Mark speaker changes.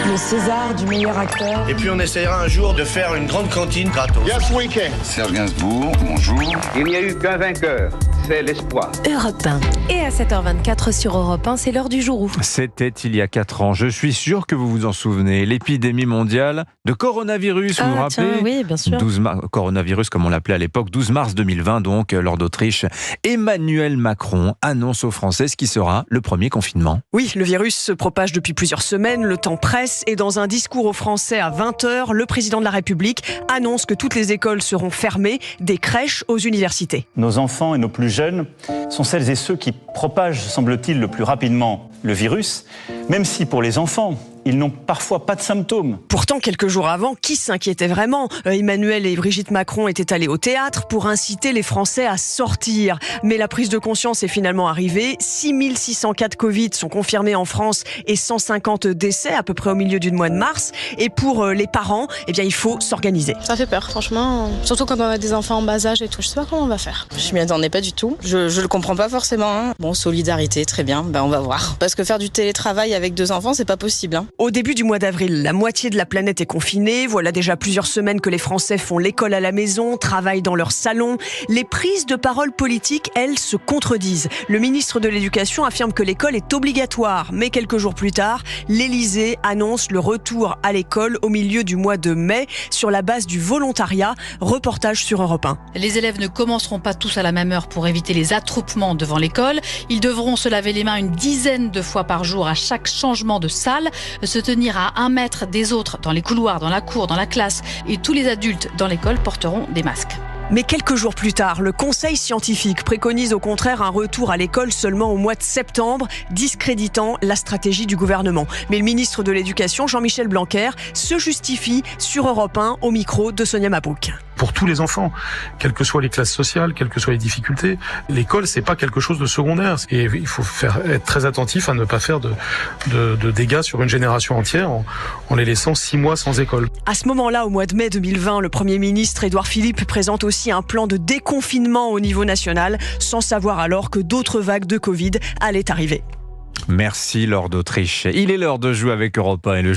Speaker 1: Le César du meilleur acteur.
Speaker 2: Et puis on essayera un jour de faire une grande cantine gratos.
Speaker 3: Yes, we can.
Speaker 4: Serge Gainsbourg, bonjour.
Speaker 5: Il n'y a eu qu'un vainqueur, c'est l'espoir.
Speaker 6: Europe 1. Et à 7h24 sur Europe 1, c'est l'heure du jour où.
Speaker 7: C'était il y a 4 ans. Je suis sûr que vous vous en souvenez. L'épidémie mondiale de coronavirus, vous vous rappelez ?
Speaker 6: Tiens, oui, bien sûr.
Speaker 7: Coronavirus, comme on l'appelait à l'époque, 12 mars 2020, donc, lors d'Autriche. Emmanuel Macron annonce aux Français ce qui sera le premier confinement.
Speaker 8: Oui, le virus se propage depuis plusieurs semaines, le temps presse et dans un discours aux Français à 20h, le président de la République annonce que toutes les écoles seront fermées, des crèches aux universités.
Speaker 9: Nos enfants et nos plus jeunes sont celles et ceux qui propagent, semble-t-il, le plus rapidement le virus, même si pour les enfants, ils n'ont parfois pas de symptômes.
Speaker 8: Pourtant, quelques jours avant, qui s'inquiétait vraiment ? Emmanuel et Brigitte Macron étaient allés au théâtre pour inciter les Français à sortir. Mais la prise de conscience est finalement arrivée. 6600 cas de Covid sont confirmés en France et 150 décès à peu près au milieu du mois de mars. Et pour les parents, il faut s'organiser.
Speaker 10: Ça fait peur, franchement. Surtout quand on a des enfants en bas âge et tout. Je sais pas comment on va faire.
Speaker 11: Je m'y attendais pas du tout. Je le comprends pas forcément. Bon, solidarité, très bien. On va voir. Parce que faire du télétravail avec 2 enfants, c'est pas possible.
Speaker 8: Au début du mois d'avril, la moitié de la planète est confinée. Voilà déjà plusieurs semaines que les Français font l'école à la maison, travaillent dans leur salon. Les prises de parole politiques, elles, se contredisent. Le ministre de l'Éducation affirme que l'école est obligatoire. Mais quelques jours plus tard, l'Élysée annonce le retour à l'école au milieu du mois de mai sur la base du volontariat. Reportage sur Europe 1.
Speaker 12: Les élèves ne commenceront pas tous à la même heure pour éviter les attroupements devant l'école. Ils devront se laver les mains une dizaine de fois par jour à chaque changement de salle, se tenir à 1 mètre des autres dans les couloirs, dans la cour, dans la classe, et tous les adultes dans l'école porteront des masques.
Speaker 8: Mais quelques jours plus tard, le Conseil scientifique préconise au contraire un retour à l'école seulement au mois de septembre, discréditant la stratégie du gouvernement. Mais le ministre de l'Éducation, Jean-Michel Blanquer, se justifie sur Europe 1 au micro de Sonia Mabrouk.
Speaker 13: Pour tous les enfants, quelles que soient les classes sociales, quelles que soient les difficultés, l'école, c'est pas quelque chose de secondaire. Et il faut être très attentif à ne pas faire de dégâts sur une génération entière en les laissant 6 mois sans école.
Speaker 8: À ce moment-là, au mois de mai 2020, le Premier ministre Édouard Philippe présente aussi un plan de déconfinement au niveau national, sans savoir alors que d'autres vagues de Covid allaient arriver.
Speaker 7: Merci Laure d'Autriche. Il est l'heure de jouer avec Europe 1 et le